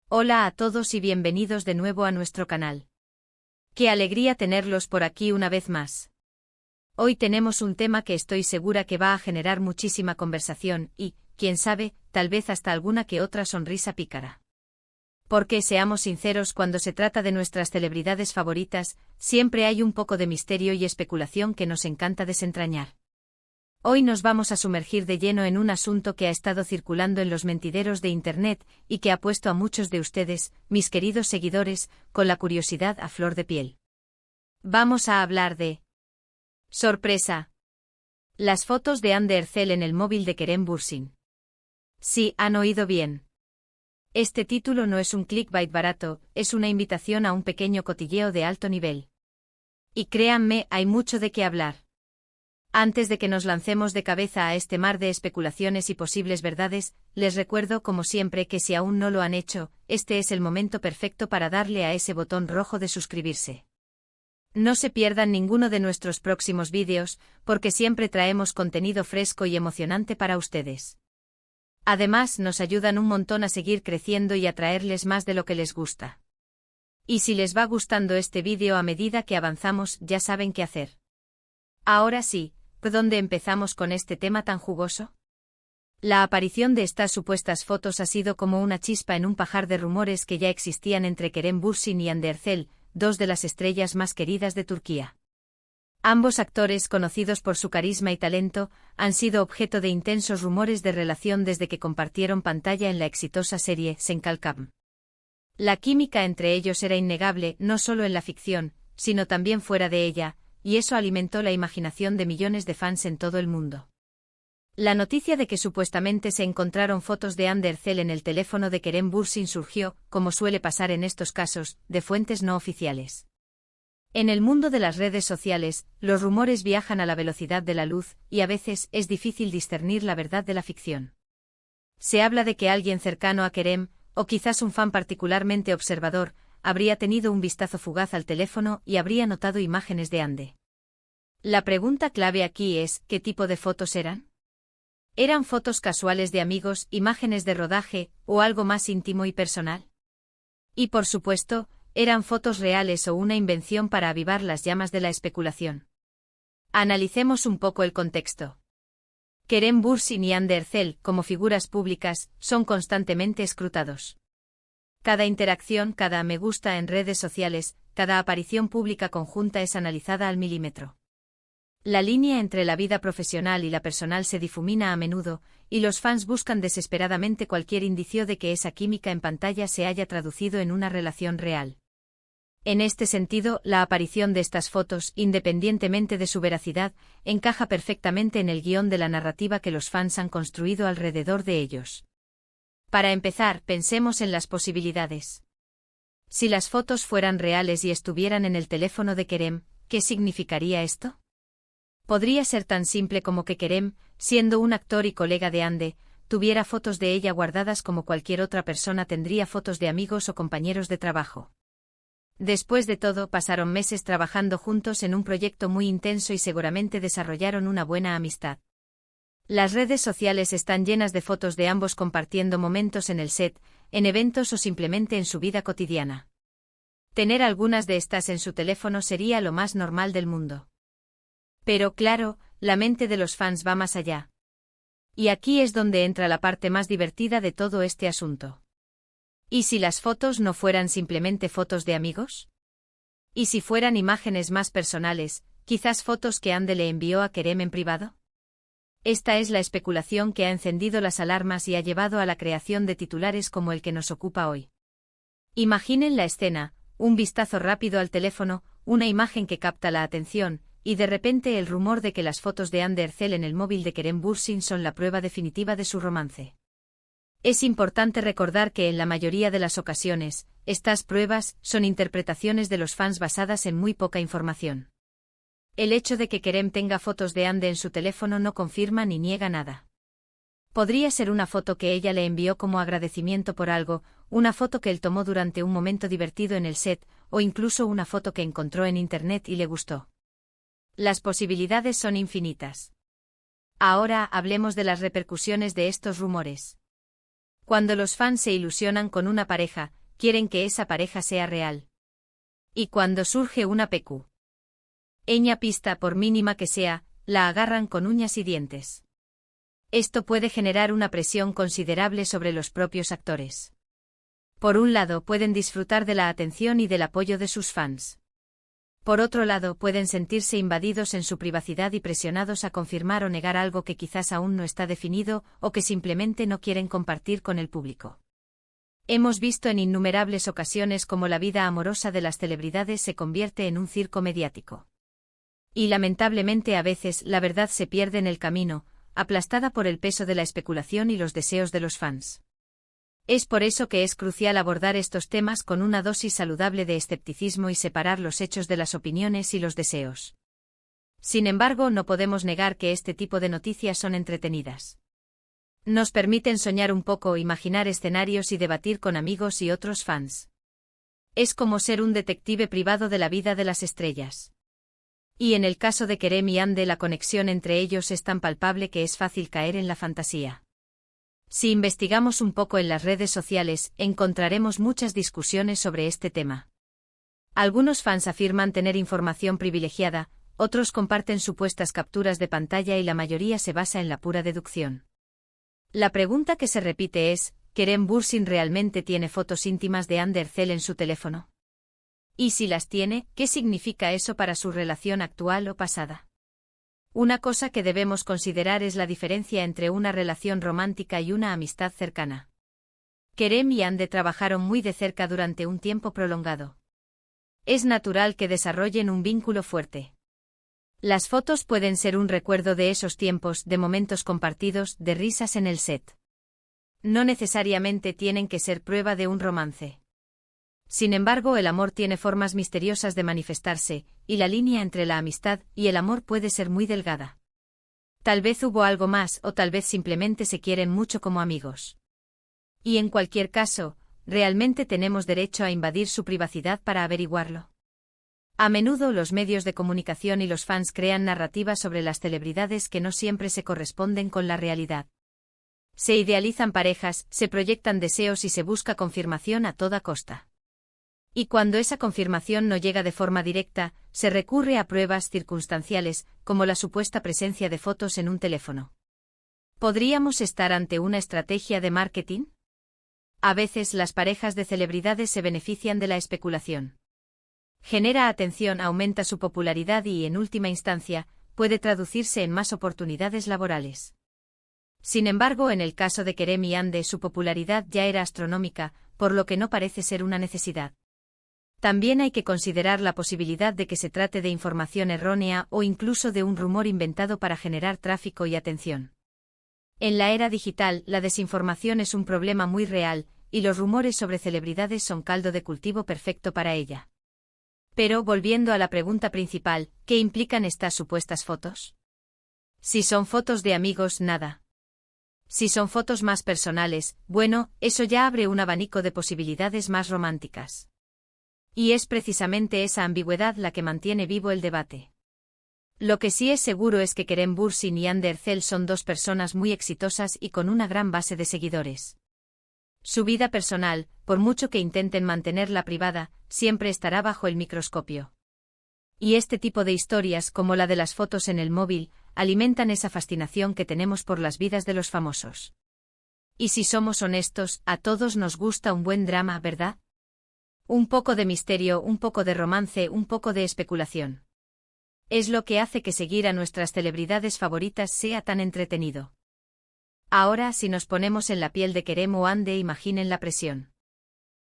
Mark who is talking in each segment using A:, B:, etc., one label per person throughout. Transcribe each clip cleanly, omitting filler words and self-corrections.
A: Hola a todos y bienvenidos de nuevo a nuestro canal. Qué alegría tenerlos por aquí una vez más. Hoy tenemos un tema que estoy segura que va a generar muchísima conversación y, quién sabe, tal vez hasta alguna que otra sonrisa pícara. Porque seamos sinceros, cuando se trata de nuestras celebridades favoritas, siempre hay un poco de misterio y especulación que nos encanta desentrañar. Hoy nos vamos a sumergir de lleno en un asunto que ha estado circulando en los mentideros de Internet y que ha puesto a muchos de ustedes, mis queridos seguidores, con la curiosidad a flor de piel. Vamos a hablar de... ¡sorpresa! Las fotos de Anne Ercel en el móvil de Kerem Bürsin. Sí, han oído bien. Este título no es un clickbait barato, es una invitación a un pequeño cotilleo de alto nivel. Y créanme, hay mucho de qué hablar. Antes de que nos lancemos de cabeza a este mar de especulaciones y posibles verdades, les recuerdo como siempre que si aún no lo han hecho, este es el momento perfecto para darle a ese botón rojo de suscribirse. No se pierdan ninguno de nuestros próximos vídeos, porque siempre traemos contenido fresco y emocionante para ustedes. Además, nos ayudan un montón a seguir creciendo y a traerles más de lo que les gusta. Y si les va gustando este vídeo a medida que avanzamos, ya saben qué hacer. Ahora sí, ¿dónde empezamos con este tema tan jugoso? La aparición de estas supuestas fotos ha sido como una chispa en un pajar de rumores que ya existían entre Kerem Bürsin y Hande Ercel, dos de las estrellas más queridas de Turquía. Ambos actores, conocidos por su carisma y talento, han sido objeto de intensos rumores de relación desde que compartieron pantalla en la exitosa serie Senkalkam. La química entre ellos era innegable, no solo en la ficción, sino también fuera de ella, y eso alimentó la imaginación de millones de fans en todo el mundo. La noticia de que supuestamente se encontraron fotos de Hande Ercel en el teléfono de Kerem Bürsin surgió, como suele pasar en estos casos, de fuentes no oficiales. En el mundo de las redes sociales, los rumores viajan a la velocidad de la luz, y a veces es difícil discernir la verdad de la ficción. Se habla de que alguien cercano a Kerem, o quizás un fan particularmente observador, habría tenido un vistazo fugaz al teléfono y habría notado imágenes de Hande. La pregunta clave aquí es, ¿qué tipo de fotos eran? ¿Eran fotos casuales de amigos, imágenes de rodaje, o algo más íntimo y personal? Y por supuesto, ¿eran fotos reales o una invención para avivar las llamas de la especulación? Analicemos un poco el contexto. Kerem Bürsin y Hande Ercel, como figuras públicas, son constantemente escrutados. Cada interacción, cada me gusta en redes sociales, cada aparición pública conjunta es analizada al milímetro. La línea entre la vida profesional y la personal se difumina a menudo, y los fans buscan desesperadamente cualquier indicio de que esa química en pantalla se haya traducido en una relación real. En este sentido, la aparición de estas fotos, independientemente de su veracidad, encaja perfectamente en el guión de la narrativa que los fans han construido alrededor de ellos. Para empezar, pensemos en las posibilidades. Si las fotos fueran reales y estuvieran en el teléfono de Kerem, ¿qué significaría esto? Podría ser tan simple como que Kerem, siendo un actor y colega de Hande, tuviera fotos de ella guardadas como cualquier otra persona tendría fotos de amigos o compañeros de trabajo. Después de todo, pasaron meses trabajando juntos en un proyecto muy intenso y seguramente desarrollaron una buena amistad. Las redes sociales están llenas de fotos de ambos compartiendo momentos en el set, en eventos o simplemente en su vida cotidiana. Tener algunas de estas en su teléfono sería lo más normal del mundo. Pero claro, la mente de los fans va más allá. Y aquí es donde entra la parte más divertida de todo este asunto. ¿Y si las fotos no fueran simplemente fotos de amigos? ¿Y si fueran imágenes más personales, quizás fotos que Hande le envió a Kerem en privado? Esta es la especulación que ha encendido las alarmas y ha llevado a la creación de titulares como el que nos ocupa hoy. Imaginen la escena, un vistazo rápido al teléfono, una imagen que capta la atención, y de repente el rumor de que las fotos de Hande Ercel en el móvil de Kerem Bürsin son la prueba definitiva de su romance. Es importante recordar que en la mayoría de las ocasiones, estas pruebas son interpretaciones de los fans basadas en muy poca información. El hecho de que Kerem tenga fotos de Hande en su teléfono no confirma ni niega nada. Podría ser una foto que ella le envió como agradecimiento por algo, una foto que él tomó durante un momento divertido en el set, o incluso una foto que encontró en internet y le gustó. Las posibilidades son infinitas. Ahora hablemos de las repercusiones de estos rumores. Cuando los fans se ilusionan con una pareja, quieren que esa pareja sea real. Y cuando surge una pequeña pista, por mínima que sea, la agarran con uñas y dientes. Esto puede generar una presión considerable sobre los propios actores. Por un lado, pueden disfrutar de la atención y del apoyo de sus fans. Por otro lado, pueden sentirse invadidos en su privacidad y presionados a confirmar o negar algo que quizás aún no está definido o que simplemente no quieren compartir con el público. Hemos visto en innumerables ocasiones cómo la vida amorosa de las celebridades se convierte en un circo mediático. Y lamentablemente a veces la verdad se pierde en el camino, aplastada por el peso de la especulación y los deseos de los fans. Es por eso que es crucial abordar estos temas con una dosis saludable de escepticismo y separar los hechos de las opiniones y los deseos. Sin embargo, no podemos negar que este tipo de noticias son entretenidas. Nos permiten soñar un poco, imaginar escenarios y debatir con amigos y otros fans. Es como ser un detective privado de la vida de las estrellas. Y en el caso de Kerem y Hande, la conexión entre ellos es tan palpable que es fácil caer en la fantasía. Si investigamos un poco en las redes sociales, encontraremos muchas discusiones sobre este tema. Algunos fans afirman tener información privilegiada, otros comparten supuestas capturas de pantalla y la mayoría se basa en la pura deducción. La pregunta que se repite es, ¿Kerem Bürsin realmente tiene fotos íntimas de Hande Erçel en su teléfono? Y si las tiene, ¿qué significa eso para su relación actual o pasada? Una cosa que debemos considerar es la diferencia entre una relación romántica y una amistad cercana. Kerem y Hande trabajaron muy de cerca durante un tiempo prolongado. Es natural que desarrollen un vínculo fuerte. Las fotos pueden ser un recuerdo de esos tiempos, de momentos compartidos, de risas en el set. No necesariamente tienen que ser prueba de un romance. Sin embargo, el amor tiene formas misteriosas de manifestarse, y la línea entre la amistad y el amor puede ser muy delgada. Tal vez hubo algo más, o tal vez simplemente se quieren mucho como amigos. Y en cualquier caso, ¿realmente tenemos derecho a invadir su privacidad para averiguarlo? A menudo los medios de comunicación y los fans crean narrativas sobre las celebridades que no siempre se corresponden con la realidad. Se idealizan parejas, se proyectan deseos y se busca confirmación a toda costa. Y cuando esa confirmación no llega de forma directa, se recurre a pruebas circunstanciales, como la supuesta presencia de fotos en un teléfono. ¿Podríamos estar ante una estrategia de marketing? A veces las parejas de celebridades se benefician de la especulación. Genera atención, aumenta su popularidad y, en última instancia, puede traducirse en más oportunidades laborales. Sin embargo, en el caso de Kerem y Hande, su popularidad ya era astronómica, por lo que no parece ser una necesidad. También hay que considerar la posibilidad de que se trate de información errónea o incluso de un rumor inventado para generar tráfico y atención. En la era digital, la desinformación es un problema muy real, y los rumores sobre celebridades son caldo de cultivo perfecto para ella. Pero, volviendo a la pregunta principal, ¿qué implican estas supuestas fotos? Si son fotos de amigos, nada. Si son fotos más personales, bueno, eso ya abre un abanico de posibilidades más románticas. Y es precisamente esa ambigüedad la que mantiene vivo el debate. Lo que sí es seguro es que Kerem Bürsin y Hande Erçel son dos personas muy exitosas y con una gran base de seguidores. Su vida personal, por mucho que intenten mantenerla privada, siempre estará bajo el microscopio. Y este tipo de historias, como la de las fotos en el móvil, alimentan esa fascinación que tenemos por las vidas de los famosos. Y si somos honestos, a todos nos gusta un buen drama, ¿verdad? Un poco de misterio, un poco de romance, un poco de especulación. Es lo que hace que seguir a nuestras celebridades favoritas sea tan entretenido. Ahora, si nos ponemos en la piel de Kerem o Hande, imaginen la presión.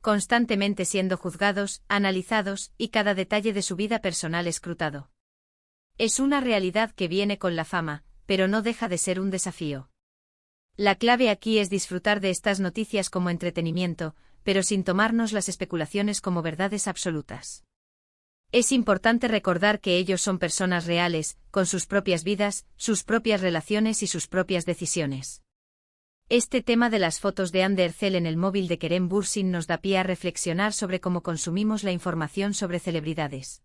A: Constantemente siendo juzgados, analizados, y cada detalle de su vida personal escrutado. Es una realidad que viene con la fama, pero no deja de ser un desafío. La clave aquí es disfrutar de estas noticias como entretenimiento, pero sin tomarnos las especulaciones como verdades absolutas. Es importante recordar que ellos son personas reales, con sus propias vidas, sus propias relaciones y sus propias decisiones. Este tema de las fotos de Hande Erçel en el móvil de Kerem Bürsin nos da pie a reflexionar sobre cómo consumimos la información sobre celebridades.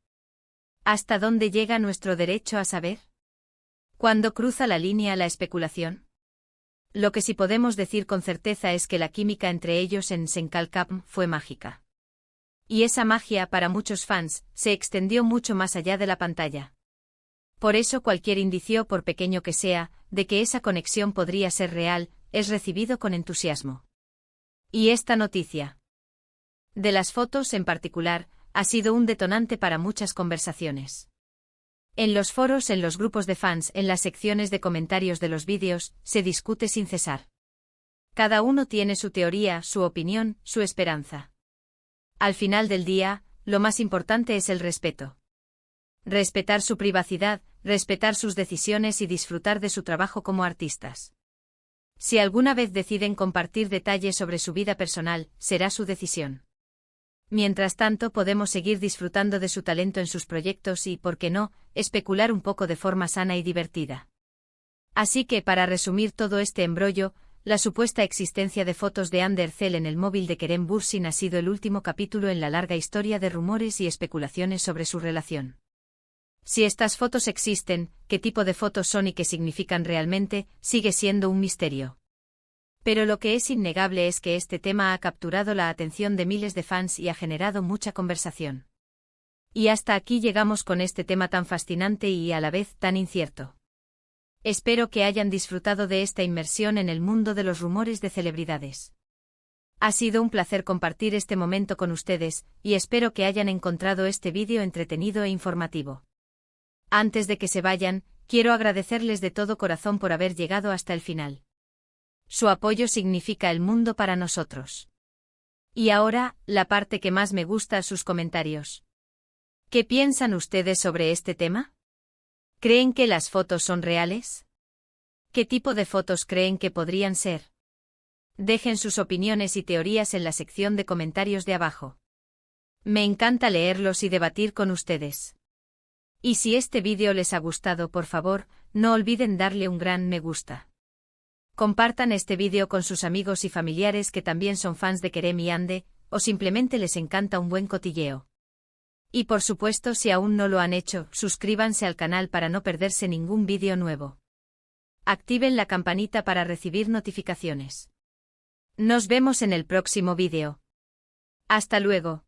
A: ¿Hasta dónde llega nuestro derecho a saber? ¿Cuándo cruza la línea la especulación? Lo que sí podemos decir con certeza es que la química entre ellos en Senkalkam fue mágica. Y esa magia, para muchos fans, se extendió mucho más allá de la pantalla. Por eso cualquier indicio, por pequeño que sea, de que esa conexión podría ser real, es recibido con entusiasmo. Y esta noticia, de las fotos en particular, ha sido un detonante para muchas conversaciones. En los foros, en los grupos de fans, en las secciones de comentarios de los vídeos, se discute sin cesar. Cada uno tiene su teoría, su opinión, su esperanza. Al final del día, lo más importante es el respeto. Respetar su privacidad, respetar sus decisiones y disfrutar de su trabajo como artistas. Si alguna vez deciden compartir detalles sobre su vida personal, será su decisión. Mientras tanto, podemos seguir disfrutando de su talento en sus proyectos y, por qué no, especular un poco de forma sana y divertida. Así que, para resumir todo este embrollo, la supuesta existencia de fotos de Ander Cell en el móvil de Kerem Bürsin ha sido el último capítulo en la larga historia de rumores y especulaciones sobre su relación. Si estas fotos existen, qué tipo de fotos son y qué significan realmente, sigue siendo un misterio. Pero lo que es innegable es que este tema ha capturado la atención de miles de fans y ha generado mucha conversación. Y hasta aquí llegamos con este tema tan fascinante y a la vez tan incierto. Espero que hayan disfrutado de esta inmersión en el mundo de los rumores de celebridades. Ha sido un placer compartir este momento con ustedes, y espero que hayan encontrado este vídeo entretenido e informativo. Antes de que se vayan, quiero agradecerles de todo corazón por haber llegado hasta el final. Su apoyo significa el mundo para nosotros. Y ahora, la parte que más me gusta, sus comentarios. ¿Qué piensan ustedes sobre este tema? ¿Creen que las fotos son reales? ¿Qué tipo de fotos creen que podrían ser? Dejen sus opiniones y teorías en la sección de comentarios de abajo. Me encanta leerlos y debatir con ustedes. Y si este vídeo les ha gustado, por favor, no olviden darle un gran me gusta. Compartan este vídeo con sus amigos y familiares que también son fans de Kerem y Ande, o simplemente les encanta un buen cotilleo. Y por supuesto, si aún no lo han hecho, suscríbanse al canal para no perderse ningún vídeo nuevo. Activen la campanita para recibir notificaciones. Nos vemos en el próximo vídeo. Hasta luego.